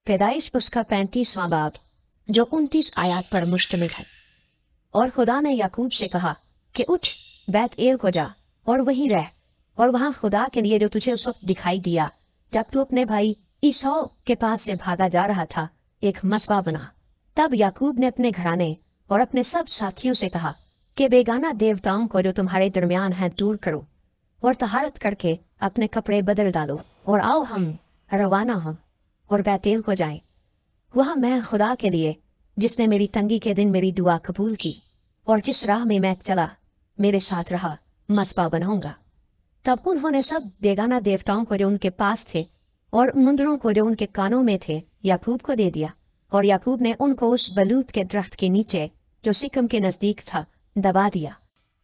पैदाइश उसका 35वां बाब जो 29 आयत पर मुश्तमिल है। और खुदा ने याकूब से कहा कि उठ बैत एल को जा और वहीं रह, और वहां खुदा के लिए जो तुझे उस वक्त दिखाई दिया जब तू अपने भाई ईसौ के पास से भागा जा रहा था, एक मसबा बना। तब याकूब ने अपने घराने और अपने सब साथियों से कहा कि बेगाना देवताओं को जो तुम्हारे दरमियान हैं दूर करो और तहारत करके अपने कपड़े बदल डालो, और आओ हम रवाना हों और बैतेल को जाएं। वहां मैं खुदा के लिए जिसने मेरी तंगी के दिन मेरी दुआ कबूल की और जिस राह में मैं चला मेरे साथ रहा, मसबा बनाऊंगा। तब उन्होंने सब बेगाना देवताओं को जो उनके पास थे और मुंदरों को जो उनके कानों में थे याकूब को दे दिया, और याकूब ने उनको उस बलूत के दरख्त के नीचे जो सिकम के नजदीक था दबा दिया।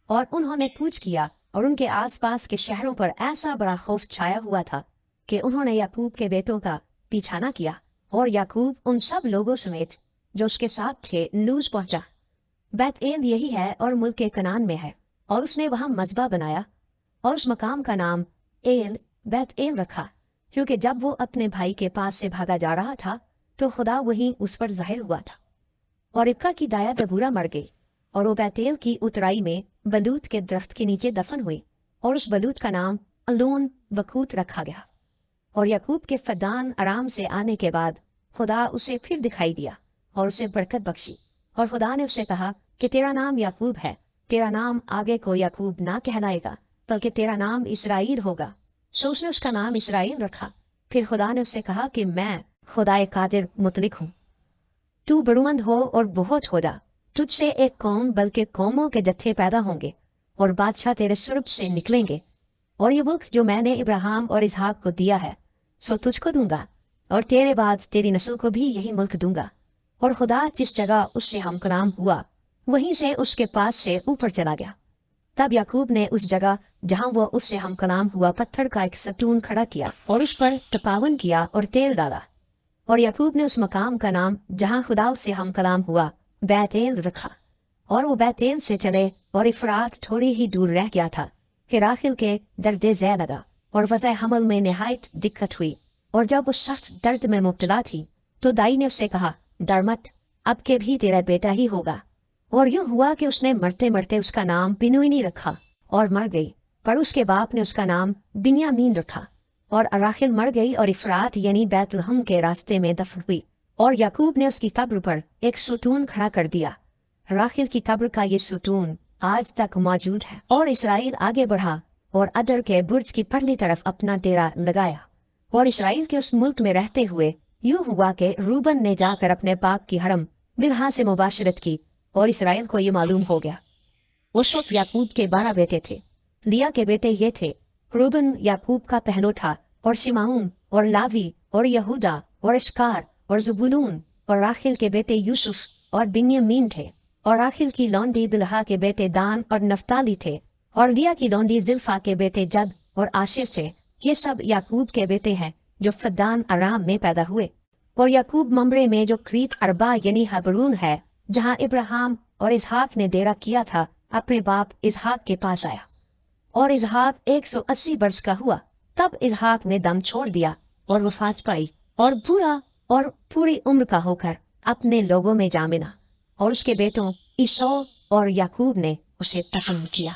और उन्होंने कूच किया और उनके आसपास के शहरों पर ऐसा बड़ा खौफ छाया हुआ था कि उन्होंने याकूब के बेटों का पीछा न किया। और याकूब उन सब लोगों समेत जो उसके साथ थे लूज पहुंचा। बैतएल यही है और मुल्क कनान में है, और उसने वहां मजबा बनाया और उस मकाम का नाम एल बैतएल रखा, क्योंकि जब वो अपने भाई के पास से भागा जा रहा था तो खुदा वहीं उस पर जाहिर हुआ था। और इब्का की दाया दबूरा मर गई और वो बैतएल की उतराई में बलूत के दरख्त के नीचे दफन हुई, और उस बलूत का नाम अलोन वकूत रखा गया। और याकूब के फदान आराम से आने के बाद खुदा उसे फिर दिखाई दिया और उसे बरकत बख्शी, और खुदा ने उसे कहा कि तेरा नाम याकूब है, तेरा नाम आगे को याकूब ना कहलाएगा बल्कि तेरा नाम इसराइल होगा। सो उसने उसका नाम इसराइल रखा। फिर खुदा ने उससे कहा कि मैं खुदाए कादिर मुतलिक हूँ, तू बड़ुमंद हो और बहुत हो जा, तुझसे एक कौम बल्कि कौमों के जत्थे पैदा होंगे और बादशाह तेरे सुरब से निकलेंगे। और ये मुल्क जो मैंने इब्राहिम और इसहाक को दिया है सो तुझको दूंगा, और तेरे बाद तेरी नस्ल को भी यही मुल्क दूंगा। और खुदा जिस जगह उससे हमकलाम हुआ वहीं से उसके पास से ऊपर चला गया। तब याकूब ने उस जगह जहां वो उससे हमकलाम हुआ पत्थर का एक सतून खड़ा किया और उस पर तपावन किया और तेल डाला। और याकूब ने उस मकाम का नाम जहां खुदा उससे हमकलाम हुआ बैतेल रखा। और वो बैतेल से चले और इफरात थोड़ी ही दूर रह गया था कि राखिल के दर्द ज़ै लगा और वज़ह हमल में नहायत दिक्कत हुई। और जब वो सख्त दर्द में मुब्तला थी तो दाई ने उससे कहा, डर मत, अब के भी तेरा बेटा ही होगा। और यूं हुआ कि उसने मरते मरते उसका नाम बिनुईनी रखा और मर गई, पर उसके बाप ने उसका नाम बिन्यामीन रखा। और राखिल मर गई और इफरात यानी बैतलहम के रास्ते में दफन हुई, और याकूब ने उसकी कब्र पर एक सुतून खड़ा कर दिया। राखिल की कब्र का ये सुतून आज तक मौजूद है। और इसराइल आगे बढ़ा और अदर के बुर्ज की पहली तरफ अपना डेरा लगाया। और इसराइल के उस मुल्क में रहते हुए यूं हुआ कि रूबन ने जाकर अपने बाप की हरम बिलहा से मुबाशरत की, और इसराइल को ये मालूम हो गया। उस वक्त याकूब के 12 बेटे थे। लिया के बेटे ये थे, रूबन याकूब का पहलोठा, और शिमाउन और लावी और यहूदा और इस्कार और ज़बूलून। और राखिल के बेटे यूसुफ और बिन्यामीन थे। और राखिल की लौंडी बिलहा के बेटे दान और नफ्ताली थे। और लिया की लौंडी जिल्फा के बेटे जद और आशिर थे। ये सब याकूब के बेटे हैं जो फद्दान आराम में पैदा हुए। और याकूब ममरे में जो क्रीत अरबा यानी हबरून है जहाँ इब्राहिम और इसहाक ने डेरा किया था, अपने बाप इसहाक के पास आया। और इसहाक 180 वर्ष का हुआ। तब इसहाक ने दम छोड़ दिया और वफात पाई, और बूढ़ा और पूरी उम्र का होकर अपने लोगों में जा मिला। और उसके बेटों ईसौ और याकूब ने उसे दफन किया।